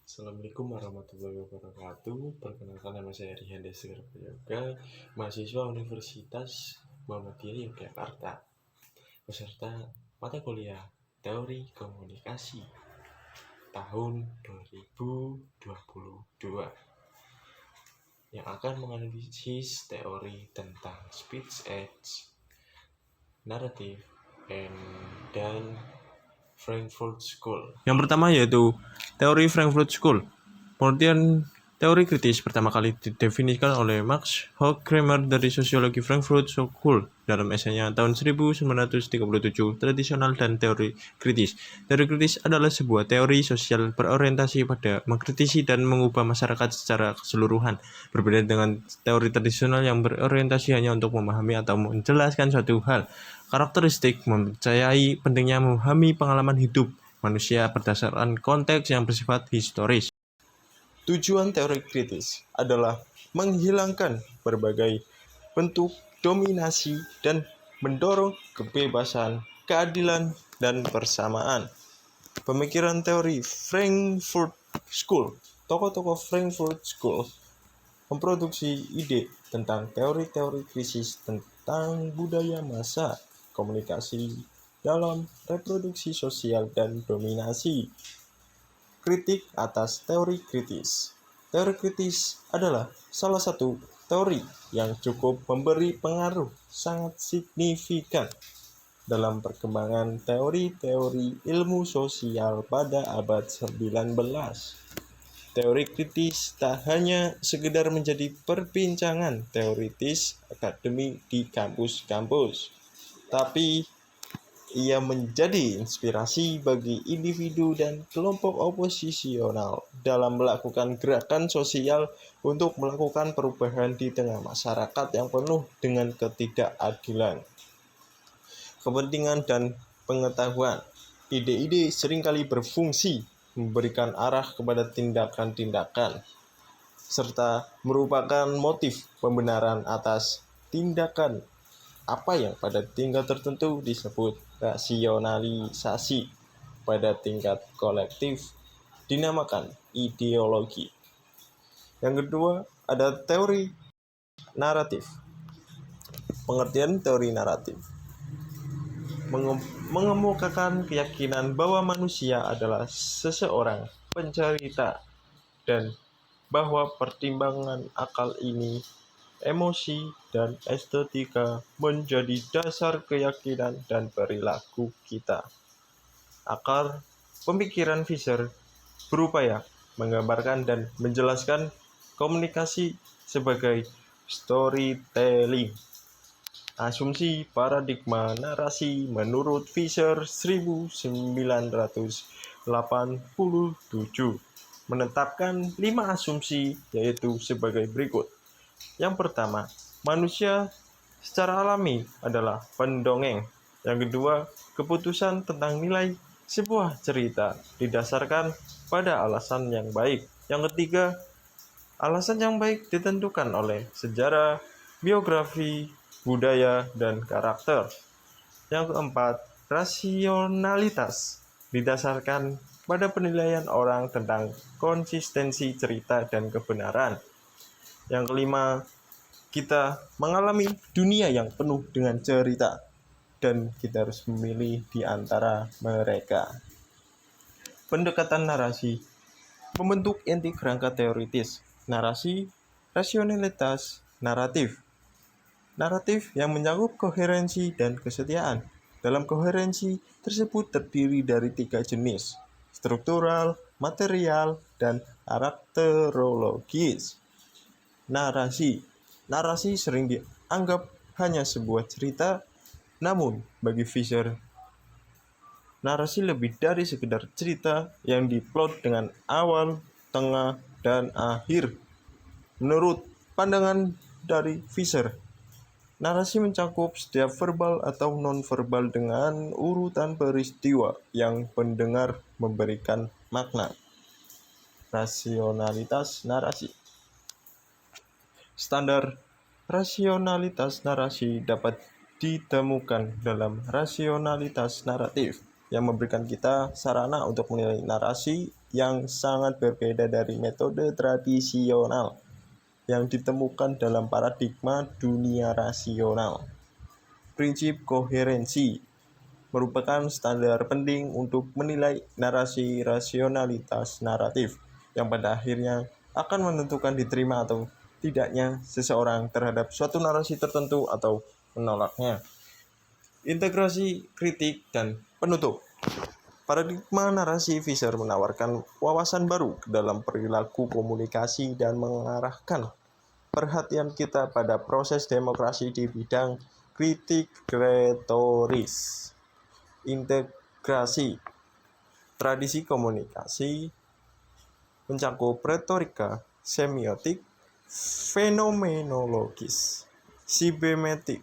Assalamualaikum warahmatullahi wabarakatuh. Perkenalkan, nama saya Rihan Desir Prayoga, mahasiswa Universitas Muhammadiyah Yogyakarta, peserta mata kuliah Teori Komunikasi tahun 2022 yang akan menganalisis teori tentang speech aids, narrative, dan Frankfurt School. Yang pertama yaitu teori Frankfurt School. Pengertian teori kritis pertama kali didefinisikan oleh Max Horkheimer dari Sosiologi Frankfurt School dalam esainya tahun 1937, Tradisional dan Teori Kritis. Teori kritis adalah sebuah teori sosial berorientasi pada mengkritisi dan mengubah masyarakat secara keseluruhan, berbeda dengan teori tradisional yang berorientasi hanya untuk memahami atau menjelaskan suatu hal. Karakteristik mempercayai pentingnya memahami pengalaman hidup manusia berdasarkan konteks yang bersifat historis. Tujuan teori kritis adalah menghilangkan berbagai bentuk dominasi dan mendorong kebebasan, keadilan, dan persamaan. Pemikiran teori Frankfurt School. Tokoh-tokoh Frankfurt School memproduksi ide tentang teori-teori krisis tentang budaya massa, komunikasi dalam reproduksi sosial, dan dominasi. Kritik atas teori kritis. Teori kritis adalah salah satu teori yang cukup memberi pengaruh sangat signifikan dalam perkembangan teori-teori ilmu sosial pada abad 19. Teori kritis tak hanya sekedar menjadi perbincangan teoritis akademik di kampus-kampus, tapi ia menjadi inspirasi bagi individu dan kelompok oposisional dalam melakukan gerakan sosial untuk melakukan perubahan di tengah masyarakat yang penuh dengan ketidakadilan. Kepentingan dan pengetahuan. Ide-ide seringkali berfungsi memberikan arah kepada tindakan-tindakan, serta merupakan motif pembenaran atas tindakan apa yang pada tingkat tertentu disebut rasionalisasi, pada tingkat kolektif dinamakan ideologi. Yang kedua, ada teori naratif. Pengertian teori naratif mengemukakan keyakinan bahwa manusia adalah seseorang pencerita dan bahwa pertimbangan akal ini, emosi, dan estetika menjadi dasar keyakinan dan perilaku kita. Akar pemikiran Fisher berupaya menggambarkan dan menjelaskan komunikasi sebagai storytelling. Asumsi paradigma narasi menurut Fisher 1987 menetapkan 5 asumsi, yaitu sebagai berikut. Yang pertama, manusia secara alami adalah pendongeng. Yang kedua, keputusan tentang nilai sebuah cerita didasarkan pada alasan yang baik. Yang ketiga, alasan yang baik ditentukan oleh sejarah, biografi, budaya, dan karakter. Yang keempat, rasionalitas didasarkan pada penilaian orang tentang konsistensi cerita dan kebenaran. Yang kelima, kita mengalami dunia yang penuh dengan cerita, dan kita harus memilih di antara mereka. Pendekatan narasi membentuk inti kerangka teoritis. Narasi, rasionalitas, naratif. Naratif yang menyangkut koherensi dan kesetiaan. Dalam koherensi tersebut terdiri dari 3 jenis: struktural, material, dan karakterologis. Narasi sering dianggap hanya sebuah cerita, namun bagi Fisher, narasi lebih dari sekedar cerita yang diplot dengan awal, tengah, dan akhir. Menurut pandangan dari Fisher, narasi mencakup setiap verbal atau non-verbal dengan urutan peristiwa yang pendengar memberikan makna. Rasionalitas narasi. Standar rasionalitas narasi dapat ditemukan dalam rasionalitas naratif. yang memberikan kita sarana untuk menilai narasi yang sangat berbeda dari metode tradisional yang ditemukan dalam paradigma dunia rasional. Prinsip koherensi merupakan standar penting untuk menilai narasi rasionalitas naratif yang pada akhirnya akan menentukan diterima atau tidaknya seseorang terhadap suatu narasi tertentu atau menolaknya. Integrasi, kritik, dan penutup. Paradigma narasi Fisher menawarkan wawasan baru dalam perilaku komunikasi dan mengarahkan perhatian kita pada proses demokrasi di bidang kritik retoris. Integrasi. Tradisi komunikasi mencakup retorika, semiotik, fenomenologis, sibemetik,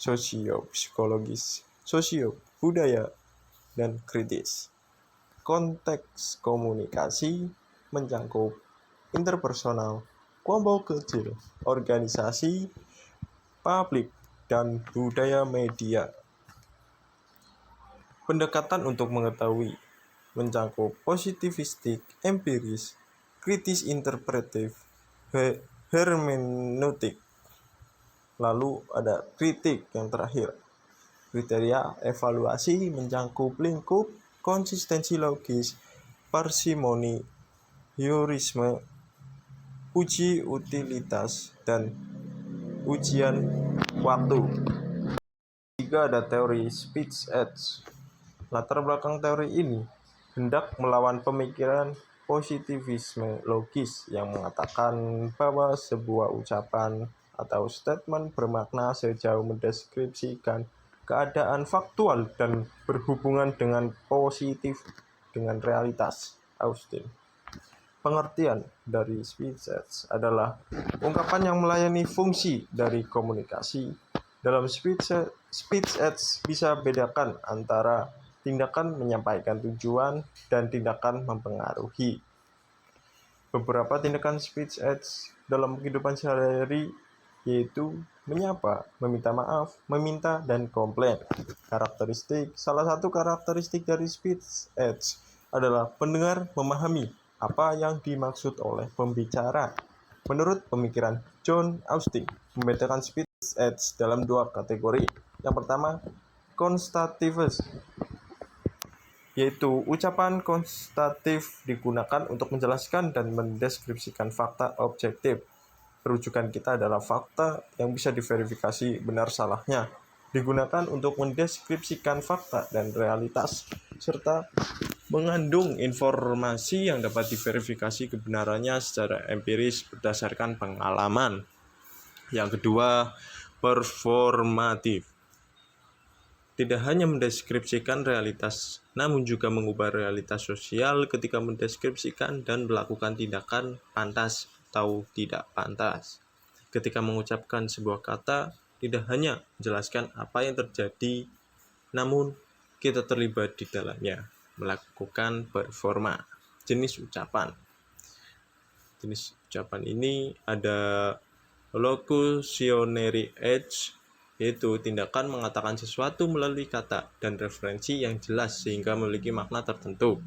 sosiopsikologis, sosio-budaya, dan kritis. Konteks komunikasi mencakup interpersonal, kelompok kecil, organisasi, publik, dan budaya media. Pendekatan untuk mengetahui mencakup positivistik, empiris, kritis interpretif, hermeneutik. Lalu ada kritik yang terakhir. Kriteria evaluasi mencakup lingkup, konsistensi logis, parsimoni, heurisme, uji utilitas, dan ujian waktu. Tiga, ada teori speech edge. Latar belakang teori ini hendak melawan pemikiran positivisme logis yang mengatakan bahwa sebuah ucapan atau statement bermakna sejauh mendeskripsikan keadaan faktual dan berhubungan dengan positif dengan realitas. Austin. Pengertian dari speech edge adalah ungkapan yang melayani fungsi dari komunikasi. Dalam speech edge bisa bedakan antara tindakan menyampaikan tujuan dan tindakan mempengaruhi. Beberapa tindakan speech edge dalam kehidupan sehari-hari yaitu menyapa, meminta maaf, meminta, dan komplain. Salah satu karakteristik dari speech edge adalah pendengar memahami apa yang dimaksud oleh pembicara. Menurut pemikiran John Austin, membedakan speech edge dalam dua kategori. Yang pertama, konstativus, yaitu ucapan konstatif digunakan untuk menjelaskan dan mendeskripsikan fakta objektif. Rujukan kita adalah fakta yang bisa diverifikasi benar salahnya, digunakan untuk mendeskripsikan fakta dan realitas, serta mengandung informasi yang dapat diverifikasi kebenarannya secara empiris berdasarkan pengalaman. Yang kedua, performatif. Tidak hanya mendeskripsikan realitas, namun juga mengubah realitas sosial ketika mendeskripsikan dan melakukan tindakan pantas atau tidak pantas. Ketika mengucapkan sebuah kata, tidak hanya menjelaskan apa yang terjadi, namun kita terlibat di dalamnya, melakukan performa. Jenis ucapan ini ada locutionary edge, yaitu tindakan mengatakan sesuatu melalui kata dan referensi yang jelas sehingga memiliki makna tertentu.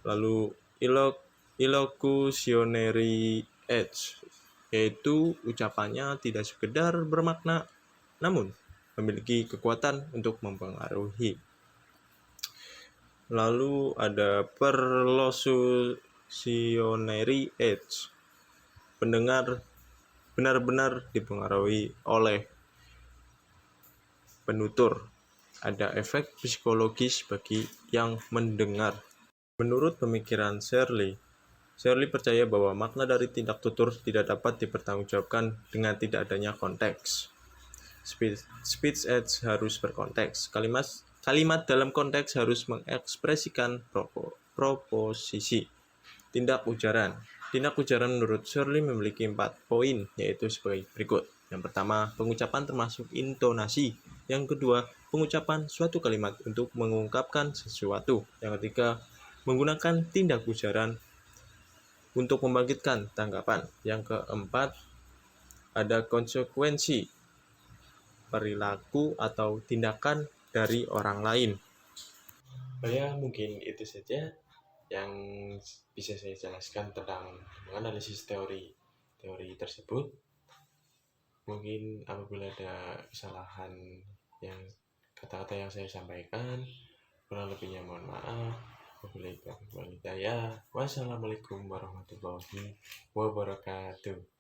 Lalu illocutionary edge, yaitu ucapannya tidak sekedar bermakna namun memiliki kekuatan untuk mempengaruhi. Lalu ada perlocutionary edge, pendengar benar-benar dipengaruhi oleh penutur. Ada efek psikologis bagi yang mendengar. Menurut pemikiran Shirley percaya bahwa makna dari tindak tutur tidak dapat dipertanggungjawabkan dengan tidak adanya konteks. Speech edge harus berkonteks. Kalimat dalam konteks harus mengekspresikan proposisi. Tindak ujaran menurut Shirley memiliki 4 poin, yaitu sebagai berikut. Yang pertama, pengucapan termasuk intonasi. Yang kedua, pengucapan suatu kalimat untuk mengungkapkan sesuatu. Yang ketiga, menggunakan tindak ujaran untuk membangkitkan tanggapan. Yang keempat, ada konsekuensi perilaku atau tindakan dari orang lain. Mungkin itu saja yang bisa saya jelaskan tentang menganalisis teori tersebut. Mungkin apabila ada kesalahan yang kata-kata yang saya sampaikan, kurang lebihnya mohon maaf. Wassalamualaikum warahmatullahi wabarakatuh.